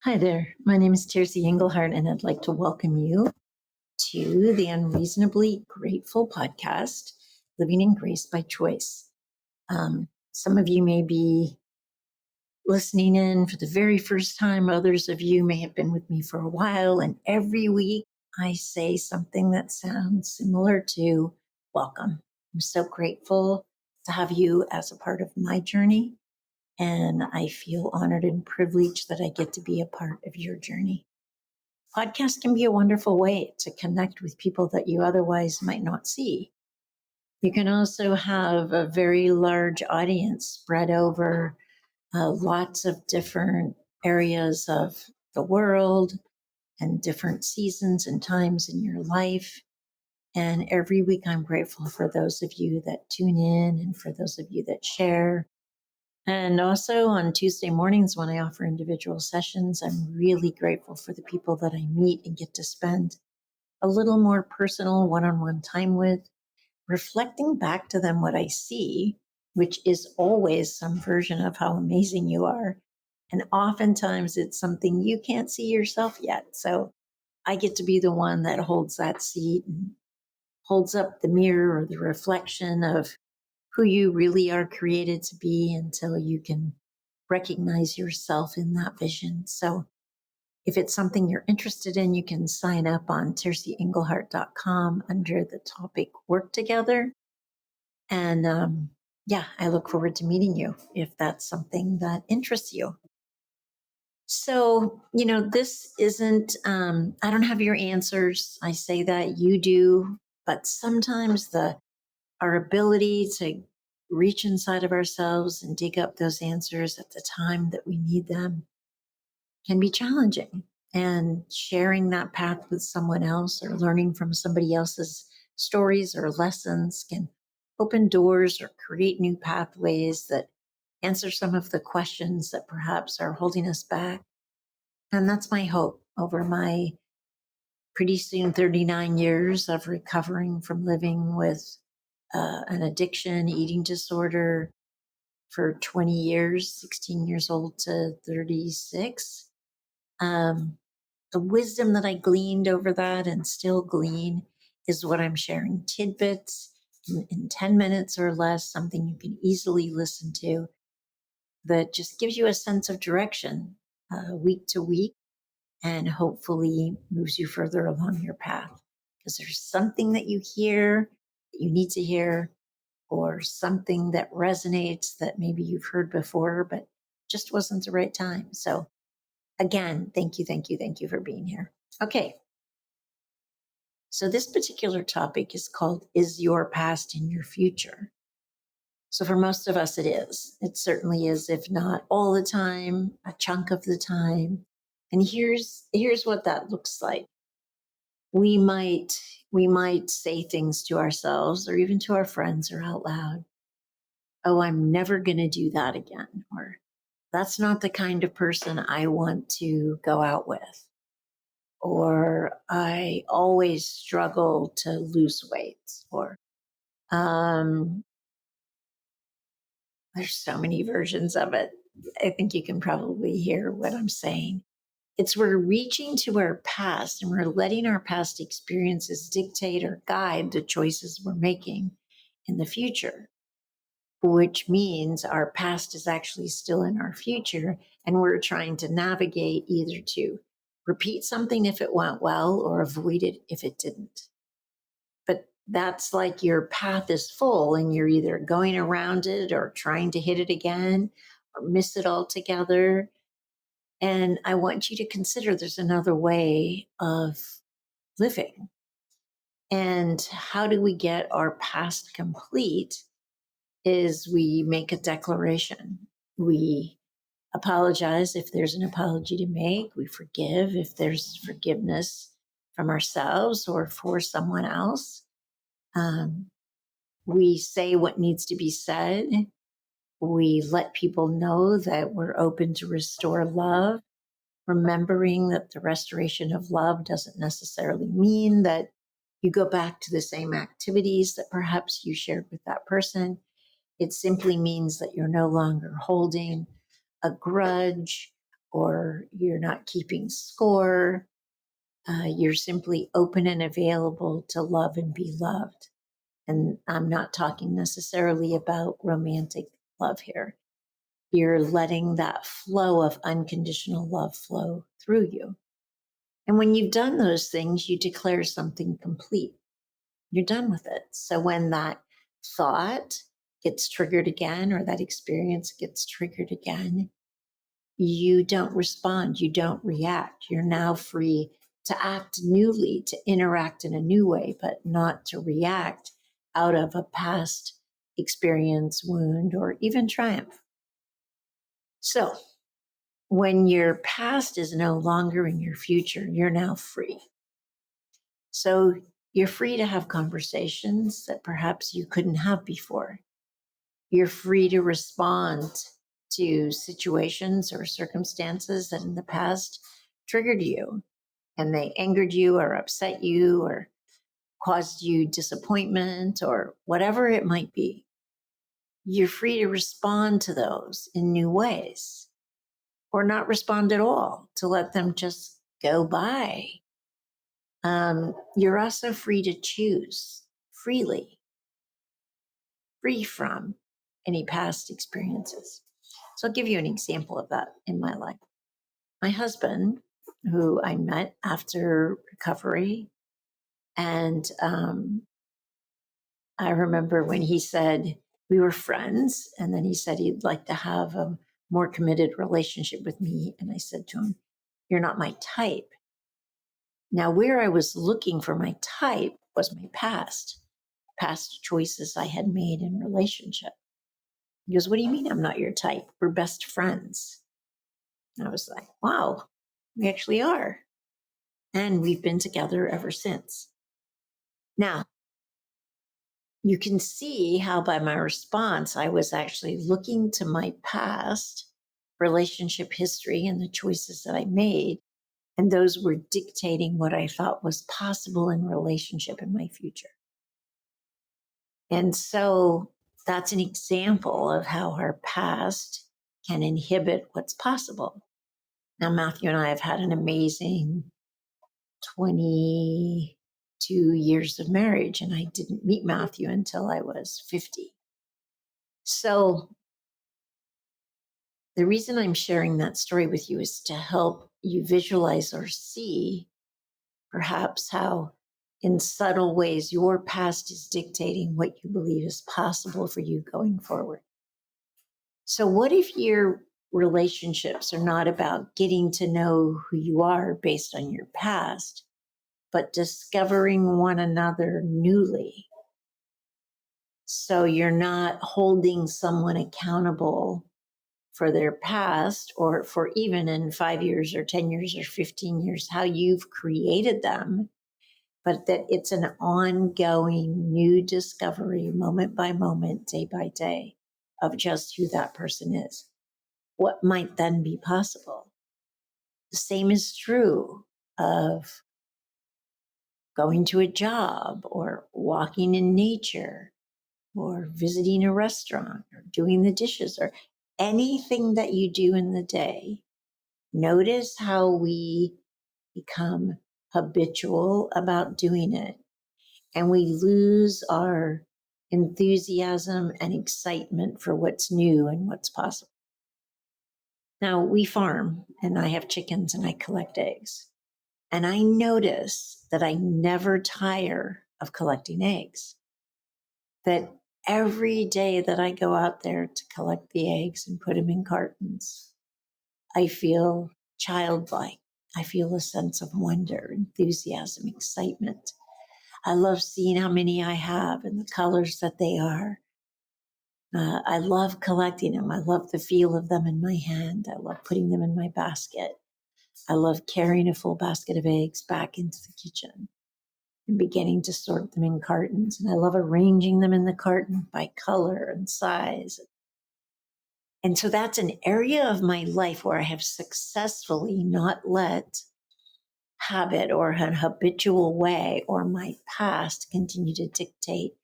Hi there. My name is Tercy Engelhardt, and I'd like to welcome you to the Unreasonably Grateful podcast, Living in Grace by Choice. Some of you may be listening in for the very first time. Others of you may have been with me for a while. And every week I say something that sounds similar to welcome. I'm so grateful to have you as a part of my journey. And I feel honored and privileged that I get to be a part of your journey. Podcasts can be a wonderful way to connect with people that you otherwise might not see. You can also have a very large audience spread over lots of different areas of the world and different seasons and times in your life. And every week, I'm grateful for those of you that tune in and for those of you that share. And also on Tuesday mornings, when I offer individual sessions, I'm really grateful for the people that I meet and get to spend a little more personal one on one time with, reflecting back to them what I see, which is always some version of how amazing you are. And oftentimes it's something you can't see yourself yet. So I get to be the one that holds that seat and holds up the mirror or the reflection of who you really are created to be until you can recognize yourself in that vision. So if it's something you're interested in, you can sign up on tercyengelhart.com under the topic Work Together. And yeah, I look forward to meeting you if that's something that interests you. So, this isn't, I don't have your answers. I say that you do, but sometimes our ability to reach inside of ourselves and dig up those answers at the time that we need them can be challenging. And sharing that path with someone else or learning from somebody else's stories or lessons can open doors or create new pathways that answer some of the questions that perhaps are holding us back. And that's my hope over my pretty soon 39 years of recovering from living with an addiction, eating disorder for 20 years, 16 years old to 36. Um, the wisdom that I gleaned over that and still glean is what I'm sharing, tidbits in 10 minutes or less, something you can easily listen to that just gives you a sense of direction week to week and hopefully moves you further along your path. Because there's something that you hear that you need to hear, or something that resonates that maybe you've heard before, but just wasn't the right time. So again, thank you, thank you, thank you for being here. Okay. So this particular topic is called, Is Your Past in Your Future? So for most of us, it is. It certainly is, if not all the time, a chunk of the time. And here's what that looks like. We might we might say things to ourselves or even to our friends or out loud. Oh, I'm never going to do that again. Or that's not the kind of person I want to go out with. Or I always struggle to lose weight. Or um, there's so many versions of it. I think you can probably hear what I'm saying. It's we're reaching to our past and we're letting our past experiences dictate or guide the choices we're making in the future, which means our past is actually still in our future. And we're trying to navigate either to repeat something if it went well or avoid it if it didn't. But that's like your path is full and you're either going around it or trying to hit it again or miss it altogether. And I want you to consider there's another way of living. And how do we get our past complete is we make a declaration. We apologize if there's an apology to make. We forgive if there's forgiveness from ourselves or for someone else. Um, we say what needs to be said. We let people know that we're open to restore love, remembering that the restoration of love doesn't necessarily mean that you go back to the same activities that perhaps you shared with that person. It simply means that you're no longer holding a grudge or you're not keeping score. You're simply open and available to love and be loved. And I'm not talking necessarily about romantic love here. You're letting that flow of unconditional love flow through you. And when you've done those things, you declare something complete. You're done with it. So when that thought gets triggered again, or that experience gets triggered again, you don't respond, you don't react. You're now free to act newly, to interact in a new way, but not to react out of a past experience, wound, or even triumph. So when your past is no longer in your future, you're now free. So you're free to have conversations that perhaps you couldn't have before. You're free to respond to situations or circumstances that in the past triggered you and they angered you or upset you or caused you disappointment or whatever it might be. You're free to respond to those in new ways or not respond at all, to let them just go by. You're also free to choose freely, free from any past experiences. So I'll give you an example of that in my life. My husband, who I met after recovery, and I remember when he said we were friends, and then he said he'd like to have a more committed relationship with me. And I said to him, "You're not my type." Now, where I was looking for my type was my past choices I had made in relationship. He goes, "What do you mean I'm not your type? We're best friends." And I was like, wow, we actually are. And we've been together ever since. Now, you can see how by my response, I was actually looking to my past relationship history and the choices that I made. And those were dictating what I thought was possible in relationship in my future. And so that's an example of how our past can inhibit what's possible. Now, Matthew and I have had an amazing 22 years of marriage, and I didn't meet Matthew until I was 50. So the reason I'm sharing that story with you is to help you visualize or see perhaps how in subtle ways your past is dictating what you believe is possible for you going forward. So what if your relationships are not about getting to know who you are based on your past, but discovering one another newly? So you're not holding someone accountable for their past or for even in 5 years or 10 years or 15 years, how you've created them, but that it's an ongoing new discovery, moment by moment, day by day, of just who that person is. What might then be possible? The same is true of going to a job or walking in nature or visiting a restaurant or doing the dishes or anything that you do in the day. Notice how we become habitual about doing it and we lose our enthusiasm and excitement for what's new and what's possible. Now, we farm and I have chickens and I collect eggs. And I notice that I never tire of collecting eggs. That every day that I go out there to collect the eggs and put them in cartons, I feel childlike. I feel a sense of wonder, enthusiasm, excitement. I love seeing how many I have and the colors that they are. I love collecting them. I love the feel of them in my hand. I love putting them in my basket. I love carrying a full basket of eggs back into the kitchen and beginning to sort them in cartons. And I love arranging them in the carton by color and size. And so that's an area of my life where I have successfully not let habit or an habitual way or my past continue to dictate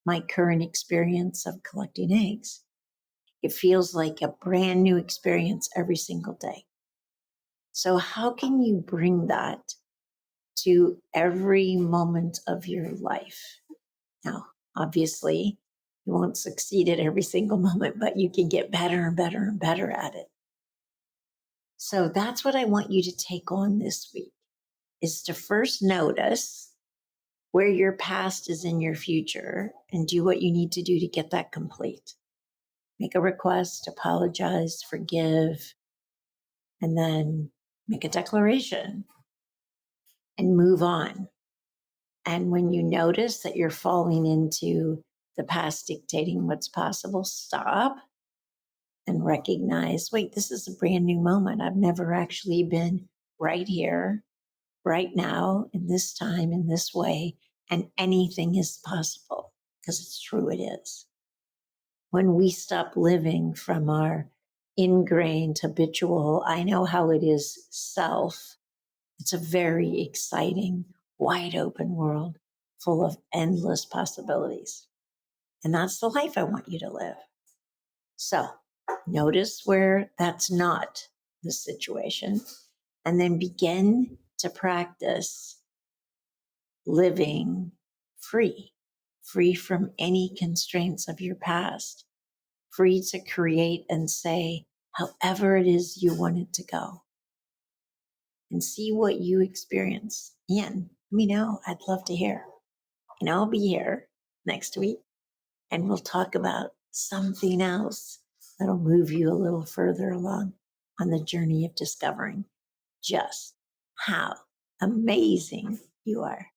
my current experience of collecting eggs. It feels like a brand new experience every single day. So, how can you bring that to every moment of your life? Now, obviously, you won't succeed at every single moment, but you can get better and better and better at it. So, that's what I want you to take on this week is to first notice where your past is in your future and do what you need to do to get that complete. Make a request, apologize, forgive, and then make a declaration and move on. And when you notice that you're falling into the past dictating what's possible, stop and recognize wait, this is a brand new moment. I've never actually been right here, right now, in this time, in this way, and anything is possible because it's true, it is. When we stop living from our ingrained habitual, I know how it is self, it's a very exciting, wide open world full of endless possibilities. And that's the life I want you to live. So notice where that's not the situation, and then begin to practice living free, free from any constraints of your past, free to create and say however it is you want it to go, and see what you experience. And let me know. I'd love to hear. And I'll be here next week and we'll talk about something else that'll move you a little further along on the journey of discovering just how amazing you are.